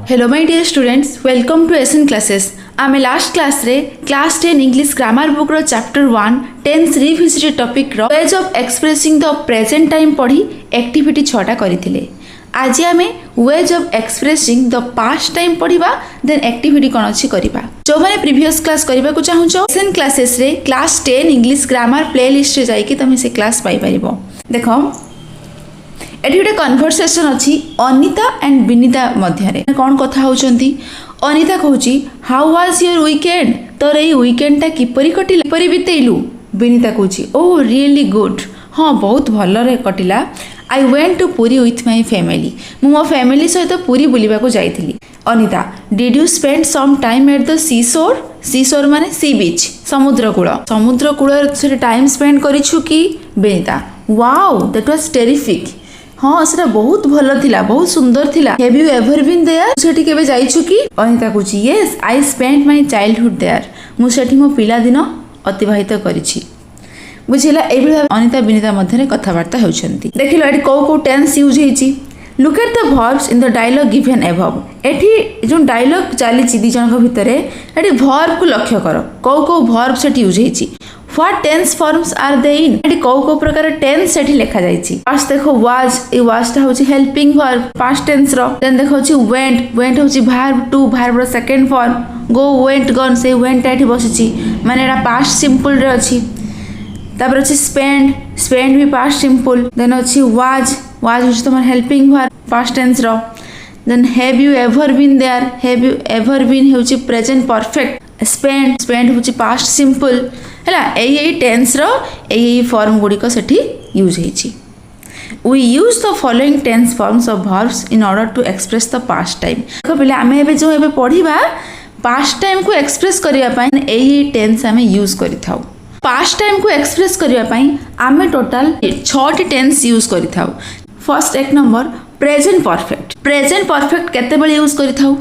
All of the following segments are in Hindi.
Hello my dear students, welcome to SN classes. आम लास्ट क्लास रे क्लास 10 इंग्लिश ग्रामर बुक रो चैप्टर 1 टेंस रिविजिट टॉपिक रो ways of expressing the present time पढ़ी एक्टिविटी 6टा करथिले। आज आमे ways of expressing the past time पढ़िबा, देन एक्टिविटी कोन अछि करिबा। जो माने प्रीवियस क्लास करिबा को चाहू छो एसएन क्लासेस रे क्लास 10 इंग्लिश ग्रामर प्लेलिस्ट रे जाई कि तमे से क्लास पाई परिबो। देखो एटी गोटे कन्भरसेसन अच्छी अनिता एंड विनीता मध्य कौन कथा होचंती। अनिता कहूची हाउ वाज योर वीकेंड, तोर ये वीकेंड टा किपरि कटिला, किपरि बितेलु। विनीता कहूची ओह रियली गुड, हाँ बहुत भलरे कटिला। I went to Puri with my family, मु मो फैमिली सहित पुरी बुलिबा को जाइथिली। Anita did you spend some time at the sea shore, sea शोर माने सी बीच, समुद्र कूल से टाइम स्पेंड करिछु कि। Vinita wow that was terrific, हाँ सेटा बहुत भल थिला, बहुत सुंदर थिला। Have you ever been there, सेठी केबे जाइछु कि। अनिता कहूची yes I spent my childhood there, मु सेठी मो पिला दिन अतिबाहित करिछि। बुझिला एबे अनिता विनीता मध्यरे कथावार्ता होउछंती। देखिलो एठी को टेंस यूज हेछि। Look at the verbs in the dialogue given above. एठी जो डायलॉग चलीछि दी जनक भितरे एठी वर्ब को लक्ष्य करो, को वर्ब सेठी यूज हेछि। What tense forms are they in, एटी को प्रकार टेंस सेठी लिखा जाइछि। फास्ट देखो वाज, ए वाज टा होछि हेल्पिंग वर्ब पास्ट टेंस रो। देन देखो होछि वेंट, वेंट होछि वर्ब टू, वर्ब रो second form. Go went gone, से वेंट एठी बसिछि माने एटा पास्ट सिंपल रे अछि। तापर होछि स्पेंड, स्पेंड भी पास्ट सिंपल। देन होछि वाज, वाज होछि तमर हेल्पिंग वर्ब पास्ट टेंस रो। Then have you ever been there, have you ever been होछि प्रेजेंट परफेक्ट। स्पेंड, स्पेंड होछि पास्ट सिंपल हैला। एई टेंस रो एई फॉर्म गुडी को सेठी यूज हेछि। We use the following tense forms of verbs in order to express the past time. देखो पहले आमे एबे जो एबे पढिबा पास्ट टाइम को एक्सप्रेस करिया पई एई टेंस आमे यूज करिथाउ। पास्ट टाइम को एक्सप्रेस करिया पई आमे टोटल 6टी टेंस यूज करिथाउ। फर्स्ट एक नंबर प्रेजेंट परफेक्ट। प्रेजेंट परफेक्ट केते बेले यूज करिथाउ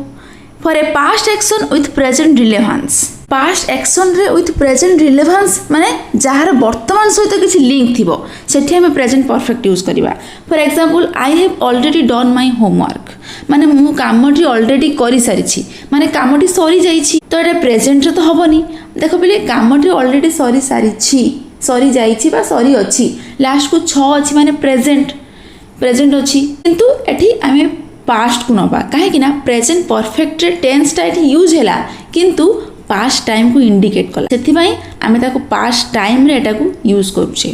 for a past action with present relevance. Past action रे विथ प्रेजेंट रिलेवेंस माने जहार वर्तमान सहित किछि लिंक थिबो सेठी हमें प्रेजेंट परफेक्ट यूज करिबा। For example I have already done my homework, माने मु कामटी ऑलरेडी करि सारिछि, माने कामटी सरी जाइछि, तो एटा प्रेजेंट रे तो हबनी। देखो पहिले कामटी ऑलरेडी सरी सारिछि, सरी जाइछि बा सरी अछि, लास्ट को 6 अछि माने प्रेजेंट, प्रेजेंट अछि। किंतु एठी हमें पास्ट को नबा काहे कि ना प्रेजेंट परफेक्ट रे टेंस टा एठी यूज हैला किंतु पास्ट टाइम को इंडिकेट कला, सेथि पई आमे ताको पास्ट टाइम रे एटा को यूज करूछे।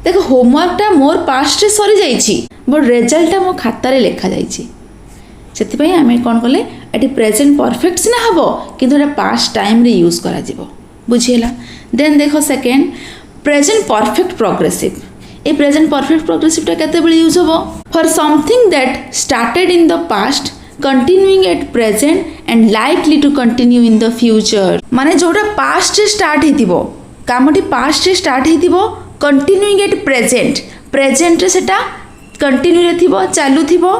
देखो होमवर्क टा मोर पास्ट रे सरी जाइछि बट रिजल्ट टा मो खाता रे लिखा जाइछि, सेथि पई आमे कोन करले एठी प्रेजेंट परफेक्ट सिना हबो किंतु एटा पास्ट टाइम रे यूज करा जिवो। बुझियला। देन देखो सेकंड प्रेजेंट परफेक्ट प्रोग्रेसिव। ए प्रेजेंट परफेक्ट प्रोग्रेसिव टा केते बेले यूज हबो for something that started in the past continuing at present and likely to continue in the future। माने जोटा पास्ट रे स्टार्ट हेतिबो, कामटी पास्ट रे स्टार्ट हेतिबो, continuing at present, प्रेजेंट रे सेटा कंटिन्यू रे थिबो, चालू थिबो,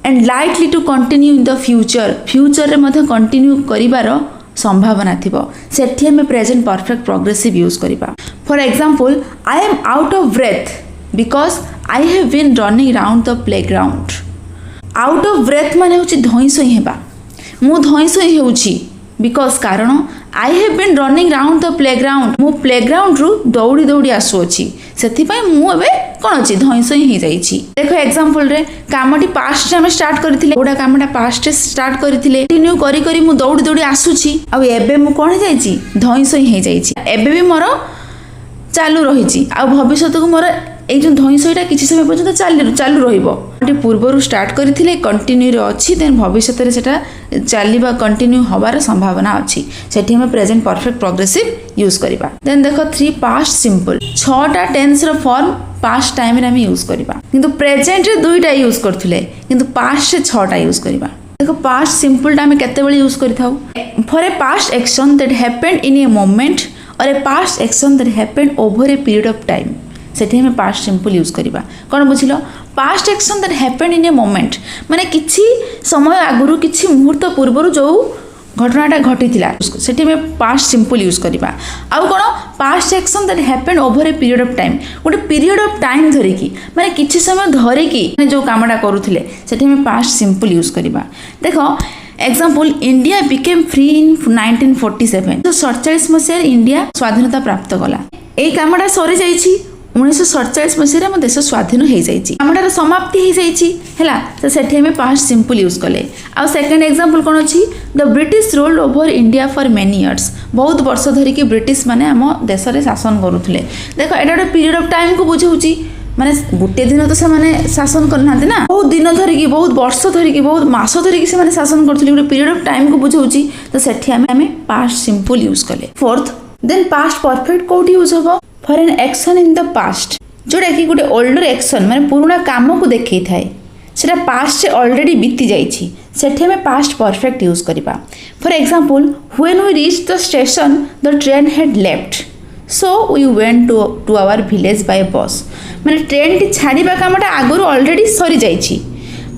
and likely to continue in the future, future रे मधे कंटिन्यू करिवार संभावना थिबो, सेठी हमें प्रेजेंट परफेक्ट प्रोग्रेसिव यूज करिबा। For example I am out of breath because I have been running round the playground. Out of breath माने होची धई सई हेबा, मु धई सई होउची बिकॉज कारण I have been running round the playground, मु प्लेग्राउंड रु दौड़ी दौड़ी आसुची, सेथि पई मु एबे कोन अछि धई सई हे जाईची। देखो एग्जांपल रे कामटी पास्ट रे हम स्टार्ट करथिले, ओडा कामटा पास्ट रे स्टार्ट करथिले, कंटिन्यू करी करी मु दौड़ी दौड़ी आसुची, आ एबे मु कोन हे जाईची धई सई हे जाईची, एबे भी मोर चालू रहिची, आ भविष्यत को मोर এই যে ধইসইটা কিছু সময় পর্যন্ত চালু রহিব। এটি পূর্বরু স্টার্ট করিଥିଲେ কন্টিনিউ রে ଅଛି, দেন ভবিষ্যତରେ সেটা চালিবা কন্টিনিউ হবার সম্ভাবনা ଅଛି, সেটি আমি প্রেজেন্ট পারফেক্ট প্রগ্রেসিভ ইউজ করিবা। দেন দেখো 3 পাস্ট সিম্পল। 6টা টেন্স র ফর্ম পাস্ট টাইম রে আমি ইউজ করিবা, কিন্তু প্রেজেন্ট রে 2টা ইউজ করথিলে কিন্তু পাস্ট রে 6টা ইউজ করিবা। देखो पास्ट सिंपल टा हमें केते बेले यूज करिथाउ for a past action that happened in a moment or a past action that happened over a period of time, सेठी हमें पास्ट सिंपल यूज करिबा। कोन बुझिलो past action that happened in a moment माने किछि समय आगुरु किछि मुहूर्त पूर्वरु जो घटनाटा घटिथिला सेठी हमें पास्ट सिंपल यूज करिबा। आउ कोन past action that happened over a period of time, गोटे पीरियड ऑफ टाइम धरिकी माने किछि समय धरिकी जो कामटा करूथिले सेठी हमें पास्ट सिंपल यूज करिबा। देखो example India became free in 1947 तो 47 मसीह इंडिया स्वाधीनता प्राप्त कला एई कामटा सरी जाइछि 1947 मसीह मो देश स्वाधीन हो जाइछि कामटार समाप्ति हो जाइछि हैला तो सेठी हमें पास्ट सिंपल यूज कले आ सेकंड एग्जांपल कोन अछि the British ruled over India for many years बहुत वर्ष धरि कि ब्रिटिश माने हम देश रे शासन करूथले देखो एटा एक पीरियड ऑफ टाइम को बुझौछि माने गोटे दिन तो से माने शासन करना ना बहुत दिन धरिकी बहुत वर्ष धरिकी बहुत मास धरिकी से माने शासन करथले गोटे पीरियड ऑफ टाइम को बुझौछि तो सेठी हमें पास्ट सिंपल यूज कले फोर्थ देन पास्ट परफेक्ट कोड यूज होबो for an action in the past जोड़ा कि गोटे ओल्डर एक्शन माने पुराना काम को देखै थाए सेटा पास्ट से ऑलरेडी बीती जाइछि सेठी हमें पास्ट परफेक्ट यूज करिबा for example when we reach the station the train had left so we went to our village by bus माने ट्रेन टी छाड़ीबा कामटा आगुरु ऑलरेडी सरी जाइछि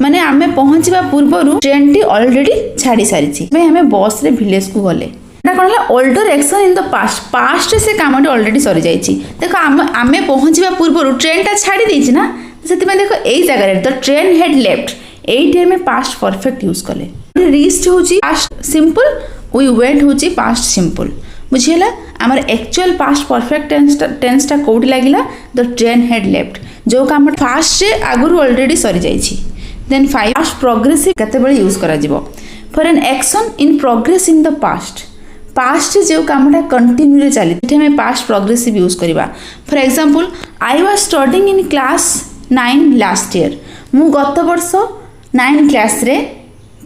माने आमे पहुंचीबा पूर्वरु ट्रेन टी ऑलरेडी छाड़ी सारिछि भाई हमें बस रे विलेज को गले एटा कोन हला older action in the past से कामटा ऑलरेडी सरी जाइछि देखो आमे पहुंचीबा पूर्वरु ट्रेन टा छाड़ी देछि ना सेति में देखो एई जगह रे द ट्रेन हैड लेफ्ट एई टाइम में पास्ट परफेक्ट यूज कले रीच्ड होछि पास्ट सिंपल वी वेंट होछि पास्ट सिंपल बुझिला आमर एक्चुअल पास्ट परफेक्ट टेंस टा कोड लागिला द ट्रेन हैड लेफ्ट जो काम फास्ट से आगुरु ऑलरेडी सरी जाइछि देन 5 पास्ट प्रोग्रेसिव केते बेले यूज करा जिवो for an action in progress in the past से जो कामटा कंटिन्यू रे चली एठे में पास्ट प्रोग्रेसिव यूज करिबा for example I was studying in class 9 last year मु गत वर्ष 9 क्लास रे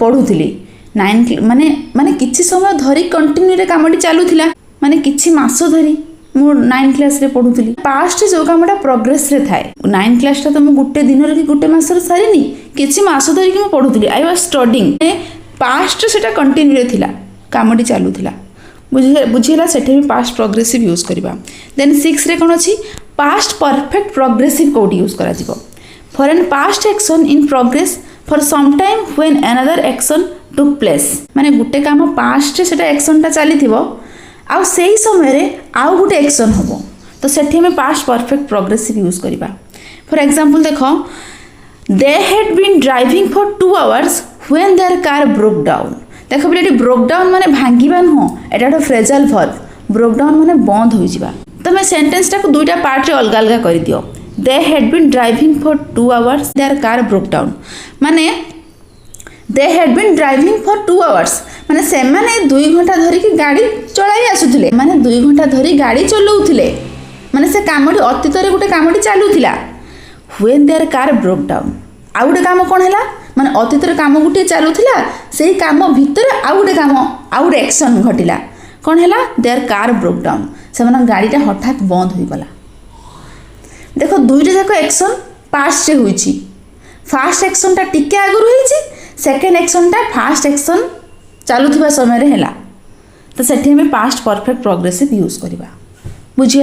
पढुथिली 9 माने किछि समय धरी कंटिन्यू रे कामटी चालुथिला माने किछि मास धरी मु 9 क्लास रे पढुथिली पास्ट जो कामटा प्रोग्रेस रे थाए 9 क्लास ता तो मु गुटे दिन रे कि गुटे मास रे सारिनी किछि मास धरी कि मु पढुथिली आई वाज स्टडीिंग पास्ट सेटा कंटिन्यू रे थिला कामटी चालुथिला बुझिला सेठे भी पास्ट प्रोग्रेसिव यूज करिबा देन 6 रे कोन अछि पास्ट परफेक्ट प्रोग्रेसिव कोड यूज करा जिवो for an past action in progress for some time when another action took place माने गुटे काम पास्ट रे सेटा एक्शन टा चली थिबो आ सेही समय रे आउ गुटे एक्शन होबो तो सेठी में पास्ट परफेक्ट प्रोग्रेसिव यूज करिबा फॉर एग्जांपल देखो they had been driving for 2 hours when their car broke down देखो बेटी ब्रोक डाउन माने भांगीबा न एटा एक फ्रेजल वर्ब ब्रोक डाउन माने बंद होई जिबा तमे सेंटेंस टा को दुईटा पार्ट रे अलग अलग कर दियो they had been driving for 2 hours their car broke down माने they had been driving for 2 hours माने से माने 2 घंटा धरि की गाड़ी चलाई आसुथिले माने 2 घंटा धरि गाड़ी चलाउथिले माने से कामटी अतीत रे गुटे कामटी चालुथिला when their car broke down आ गुटे काम कोन हैला माने अतीत रे काम गुटे चालुथिला सेही काम भितर आ गुटे काम आ गुटे एक्शन घटिला कोन हैला देयर कार ब्रोक डाउन से माने गाड़ीटा हठात बंद होई गला देखो दुईटा जाको एक्शन पास्ट रे होईची फर्स्ट एक्शन टा टिके आगुर होईची सेकंड एक्शन टा फर्स्ट एक्शन चालुथिबा समय रे हैला तो सेठी में पास्ट परफेक्ट प्रोग्रेसिव यूज करिबा बुझियला।